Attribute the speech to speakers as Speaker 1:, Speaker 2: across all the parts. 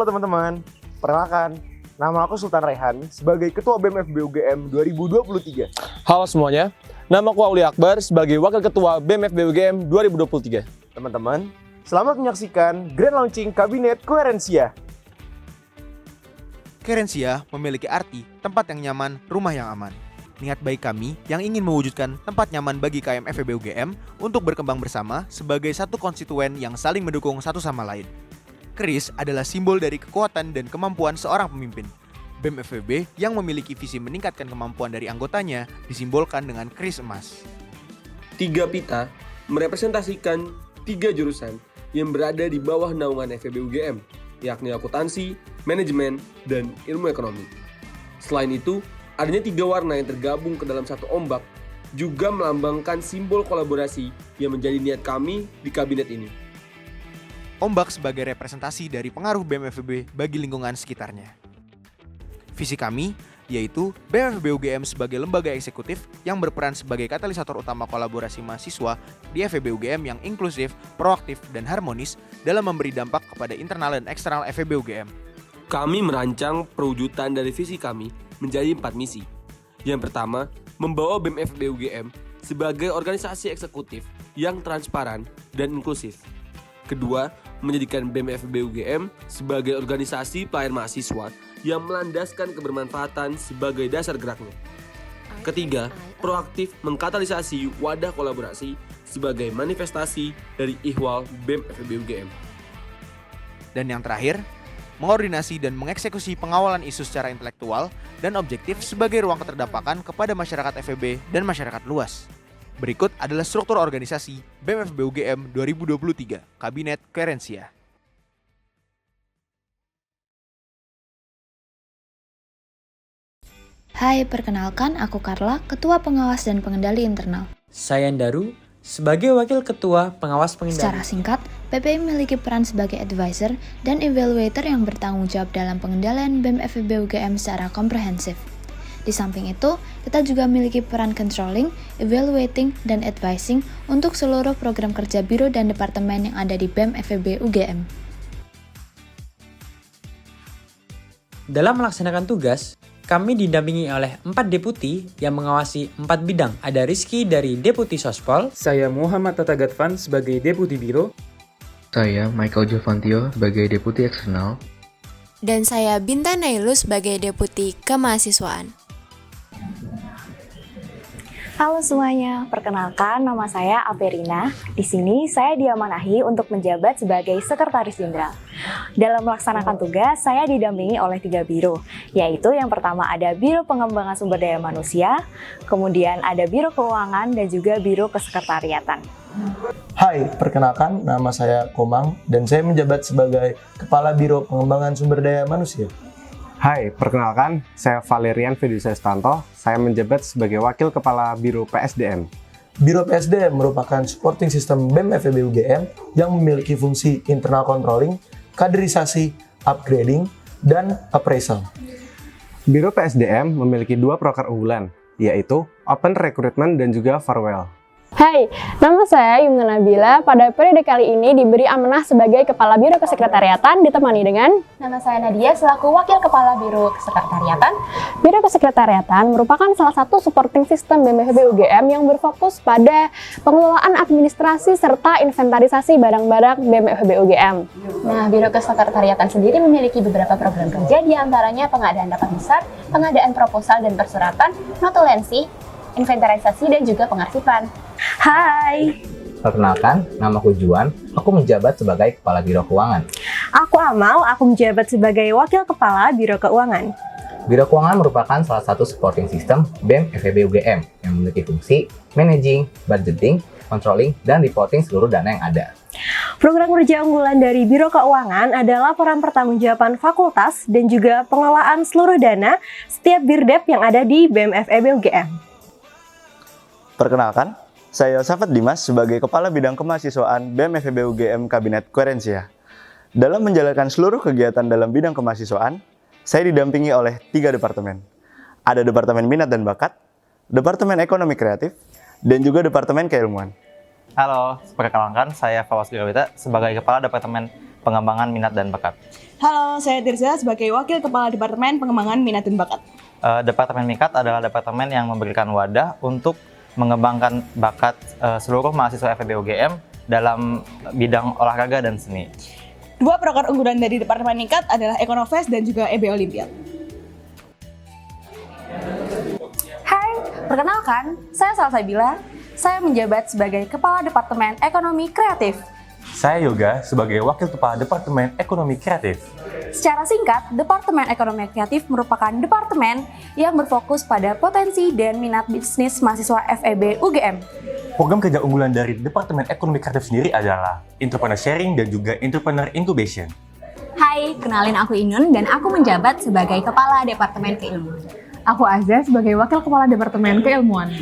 Speaker 1: Halo teman-teman, perkenalkan, nama aku Sultan Rehan sebagai Ketua BEM FEB UGM 2023.
Speaker 2: Halo semuanya, nama aku Aulia Akbar sebagai Wakil Ketua BEM FEB UGM 2023.
Speaker 1: Teman-teman, selamat menyaksikan Grand Launching Kabinet Koherensia.
Speaker 3: Koherensia memiliki arti tempat yang nyaman, rumah yang aman. Niat baik kami yang ingin mewujudkan tempat nyaman bagi KM FEB UGM untuk berkembang bersama sebagai satu konstituen yang saling mendukung satu sama lain. Keris adalah simbol dari kekuatan dan kemampuan seorang pemimpin. BEM FEB yang memiliki visi meningkatkan kemampuan dari anggotanya disimbolkan dengan keris emas.
Speaker 4: 3 pita merepresentasikan 3 jurusan yang berada di bawah naungan FEB UGM, yakni akuntansi, manajemen, dan ilmu ekonomi. Selain itu, adanya 3 warna yang tergabung ke dalam satu ombak juga melambangkan simbol kolaborasi yang menjadi niat kami di kabinet ini.
Speaker 3: Ombak sebagai representasi dari pengaruh BEM FEB bagi lingkungan sekitarnya. Visi kami yaitu BEM FEB UGM sebagai lembaga eksekutif yang berperan sebagai katalisator utama kolaborasi mahasiswa di FEB UGM yang inklusif, proaktif, dan harmonis dalam memberi dampak kepada internal dan eksternal FEB UGM.
Speaker 4: Kami merancang perwujudan dari visi kami menjadi 4 misi. Yang pertama, membawa BEM FEB UGM sebagai organisasi eksekutif yang transparan dan inklusif. Kedua, menjadikan BEM FEB UGM sebagai organisasi pelayan mahasiswa yang melandaskan kebermanfaatan sebagai dasar geraknya. Ketiga, proaktif mengkatalisasi wadah kolaborasi sebagai manifestasi dari ihwal BEM FEB UGM.
Speaker 3: Dan yang terakhir, mengordinasi dan mengeksekusi pengawalan isu secara intelektual dan objektif sebagai ruang keterdapakan kepada masyarakat FEB dan masyarakat luas. Berikut adalah struktur organisasi BEM FEB UGM 2023, Kabinet Koherensia.
Speaker 5: Hai, perkenalkan aku Carla, Ketua Pengawas dan Pengendali Internal.
Speaker 6: Saya Daru, sebagai Wakil Ketua Pengawas Pengendali.
Speaker 5: Secara singkat, PPI memiliki peran sebagai advisor dan evaluator yang bertanggung jawab dalam pengendalian BEM FEB UGM secara komprehensif. Di samping itu, kita juga memiliki peran controlling, evaluating, dan advising untuk seluruh program kerja biro dan departemen yang ada di BEM FEB UGM.
Speaker 6: Dalam melaksanakan tugas, kami didampingi oleh 4 deputi yang mengawasi 4 bidang. Ada Rizky dari Deputi Sospol.
Speaker 7: Saya Muhammad Tata Gatvan sebagai Deputi Biro.
Speaker 8: Saya Michael Jovantio sebagai Deputi Eksternal.
Speaker 9: Dan saya Bintan Nailus sebagai Deputi Kemahasiswaan.
Speaker 10: Halo semuanya, perkenalkan nama saya Averina. Di sini saya diamanahi untuk menjabat sebagai Sekretaris Jenderal. Dalam melaksanakan tugas, saya didampingi oleh 3 biro, yaitu yang pertama ada Biro Pengembangan Sumber Daya Manusia, kemudian ada Biro Keuangan, dan juga Biro Kesekretariatan.
Speaker 11: Hai, perkenalkan nama saya Komang dan saya menjabat sebagai Kepala Biro Pengembangan Sumber Daya Manusia.
Speaker 12: Hai, perkenalkan, saya Valerian Fidusestanto, saya menjabat sebagai Wakil Kepala Biro PSDM.
Speaker 11: Biro PSDM merupakan supporting system BEM FEB UGM yang memiliki fungsi internal controlling, kaderisasi, upgrading, dan appraisal.
Speaker 12: Biro PSDM memiliki 2 proker unggulan, yaitu Open Recruitment dan juga Farewell.
Speaker 13: Hai, nama saya Yumna Nabila. Pada periode kali ini diberi amanah sebagai Kepala Biro Kesekretariatan ditemani dengan
Speaker 14: nama saya Nadia selaku Wakil Kepala Biro Kesekretariatan.
Speaker 13: Biro Kesekretariatan merupakan salah satu supporting system BEM FEB UGM yang berfokus pada pengelolaan administrasi serta inventarisasi barang-barang BEM FEB UGM.
Speaker 14: Nah, Biro Kesekretariatan sendiri memiliki beberapa program kerja, diantaranya pengadaan daftar besar, pengadaan proposal dan persuratan, notulensi, inventarisasi, dan juga pengarsipan.
Speaker 15: Hai. Perkenalkan, namaku Juan, aku menjabat sebagai Kepala Biro Keuangan.
Speaker 16: Aku Amal, aku menjabat sebagai Wakil Kepala Biro Keuangan.
Speaker 15: Biro Keuangan merupakan salah satu supporting system BEM FEB UGM yang memiliki fungsi managing, budgeting, controlling, dan reporting seluruh dana yang ada.
Speaker 16: Program kerja unggulan dari Biro Keuangan adalah laporan pertanggungjawaban fakultas dan juga pengelolaan seluruh dana setiap birdep yang ada di BEM FEB UGM.
Speaker 17: Perkenalkan, saya Yosafat Dimas sebagai Kepala Bidang Kemahasiswaan BEM FEB UGM Kabinet Koherensia. Dalam menjalankan seluruh kegiatan dalam bidang kemahasiswaan, saya didampingi oleh 3 departemen. Ada Departemen Minat dan Bakat, Departemen Ekonomi Kreatif, dan juga Departemen Keilmuan.
Speaker 18: Halo, perkenalkan saya Fawas Gawita sebagai Kepala Departemen pengembangan minat dan bakat.
Speaker 19: Halo, saya Tirza sebagai Wakil Kepala Departemen Pengembangan Minat dan Bakat.
Speaker 18: Departemen Mikat adalah departemen yang memberikan wadah untuk mengembangkan bakat seluruh mahasiswa FEB UGM dalam bidang olahraga dan seni.
Speaker 19: Dua program unggulan dari Departemen Mikat adalah Econofest dan juga EB Olimpiad.
Speaker 10: Hai, perkenalkan, saya Salsabila. Saya menjabat sebagai Kepala Departemen Ekonomi Kreatif.
Speaker 20: Saya Yoga sebagai Wakil Kepala Departemen Ekonomi Kreatif.
Speaker 10: Secara singkat, Departemen Ekonomi Kreatif merupakan departemen yang berfokus pada potensi dan minat bisnis mahasiswa FEB UGM.
Speaker 20: Program kerja unggulan dari Departemen Ekonomi Kreatif sendiri adalah Entrepreneur Sharing dan juga Entrepreneur Incubation.
Speaker 14: Hai, kenalin aku Inun dan aku menjabat sebagai Kepala Departemen Keilmuan.
Speaker 21: Aku Azza sebagai Wakil Kepala Departemen Keilmuan.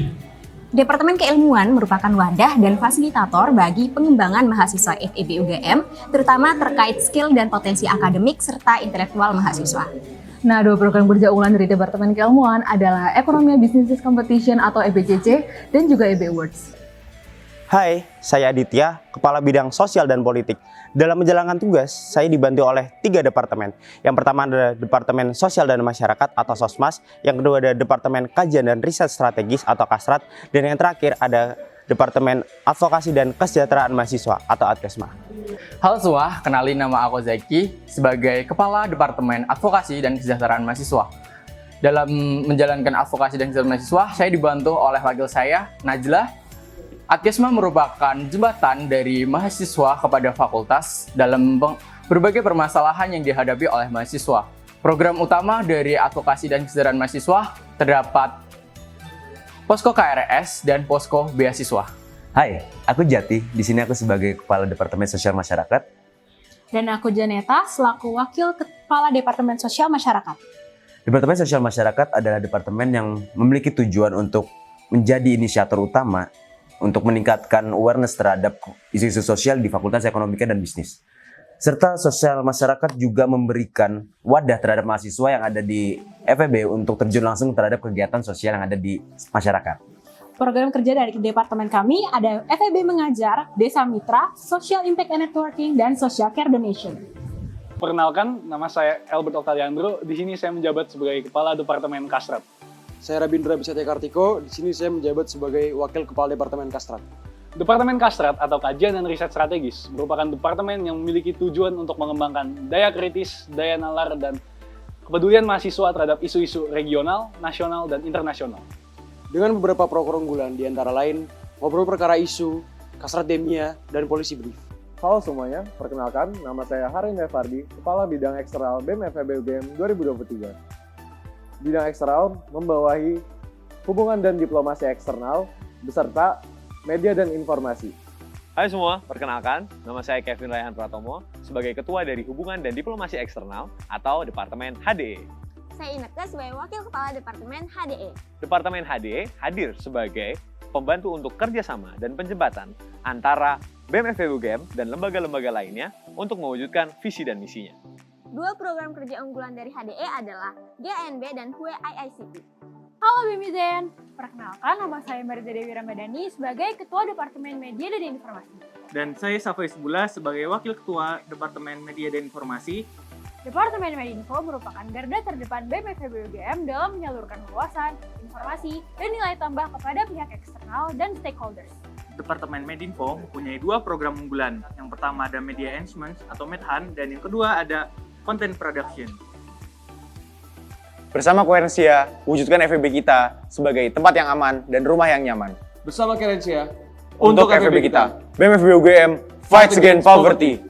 Speaker 14: Departemen Keilmuan merupakan wadah dan fasilitator bagi pengembangan mahasiswa FEB UGM, terutama terkait skill dan potensi akademik serta intelektual mahasiswa.
Speaker 21: Nah, dua program kerja unggulan dari Departemen Keilmuan adalah Ekonomi Business Competition atau EBCC dan juga EB Awards.
Speaker 1: Hai, saya Aditya, Kepala Bidang Sosial dan Politik. Dalam menjalankan tugas, saya dibantu oleh 3 departemen. Yang pertama adalah Departemen Sosial dan Masyarakat atau SOSMAS, yang kedua ada Departemen Kajian dan Riset Strategis atau KASRAT, dan yang terakhir ada Departemen Advokasi dan Kesejahteraan Mahasiswa atau ADKESMA.
Speaker 22: Halo semua, kenalin nama aku Zaki sebagai Kepala Departemen Advokasi dan Kesejahteraan Mahasiswa. Dalam menjalankan advokasi dan kesejahteraan mahasiswa, saya dibantu oleh wakil saya, Najla. ADKESMA merupakan jembatan dari mahasiswa kepada fakultas dalam berbagai permasalahan yang dihadapi oleh mahasiswa. Program utama dari advokasi dan kesejahteraan mahasiswa terdapat Posko KRS dan Posko Beasiswa.
Speaker 23: Hai, aku Jati. Di sini aku sebagai Kepala Departemen Sosial Masyarakat.
Speaker 21: Dan aku Janeta selaku Wakil Kepala Departemen Sosial Masyarakat.
Speaker 23: Departemen Sosial Masyarakat adalah departemen yang memiliki tujuan untuk menjadi inisiator utama untuk meningkatkan awareness terhadap isu-isu sosial di Fakultas Ekonomika dan Bisnis. Serta sosial masyarakat juga memberikan wadah terhadap mahasiswa yang ada di FEB untuk terjun langsung terhadap kegiatan sosial yang ada di masyarakat.
Speaker 21: Program kerja dari departemen kami ada FEB Mengajar, Desa Mitra, Social Impact and Networking, dan Social Care Donation.
Speaker 24: Perkenalkan, nama saya Albert Octaviandro. Di sini saya menjabat sebagai Kepala Departemen Kasrat.
Speaker 25: Saya Rabindra Bisatya Kartiko, di sini saya menjabat sebagai Wakil Kepala Departemen Kasrat.
Speaker 24: Departemen Kasrat atau Kajian dan Riset Strategis merupakan departemen yang memiliki tujuan untuk mengembangkan daya kritis, daya nalar, dan kepedulian mahasiswa terhadap isu-isu regional, nasional, dan internasional.
Speaker 25: Dengan beberapa program unggulan, di antara lain Ngobrol Perkara Isu, Kasrademia, dan Polisi Brief.
Speaker 1: Halo semuanya, perkenalkan nama saya Harin Nevardi, Kepala Bidang Eksternal BEM FEB UGM 2023. Bidang eksternal membawahi hubungan dan diplomasi eksternal beserta media dan informasi.
Speaker 26: Hai semua, perkenalkan nama saya Kevin Raihan Pratomo sebagai Ketua dari Hubungan dan Diplomasi Eksternal atau Departemen HDE.
Speaker 9: Saya Ineke sebagai Wakil Kepala Departemen HDE.
Speaker 26: Departemen HDE hadir sebagai pembantu untuk kerjasama dan penjembatan antara BEM FEB UGM dan lembaga-lembaga lainnya untuk mewujudkan visi dan misinya.
Speaker 9: Dua program kerja unggulan dari HDE adalah GANB dan HUE IICT.
Speaker 21: Halo BMIZEN, perkenalkan nama saya Marita Dewi Ramadhani sebagai Ketua Departemen Media dan Informasi.
Speaker 27: Dan saya Safai Subula sebagai Wakil Ketua Departemen Media dan Informasi.
Speaker 21: Departemen Medinfo merupakan garda terdepan BEM FEB UGM dalam menyalurkan wawasan, informasi, dan nilai tambah kepada pihak eksternal dan stakeholders.
Speaker 27: Departemen Medinfo mempunyai 2 program unggulan. Yang pertama ada Media Enhancement atau MEDHAN, dan yang kedua ada Content Production.
Speaker 1: Bersama Querencia, wujudkan FEB kita sebagai tempat yang aman dan rumah yang nyaman.
Speaker 25: Bersama Querencia,
Speaker 1: untuk FEB kita, BEM FEB UGM, Fight Against Poverty.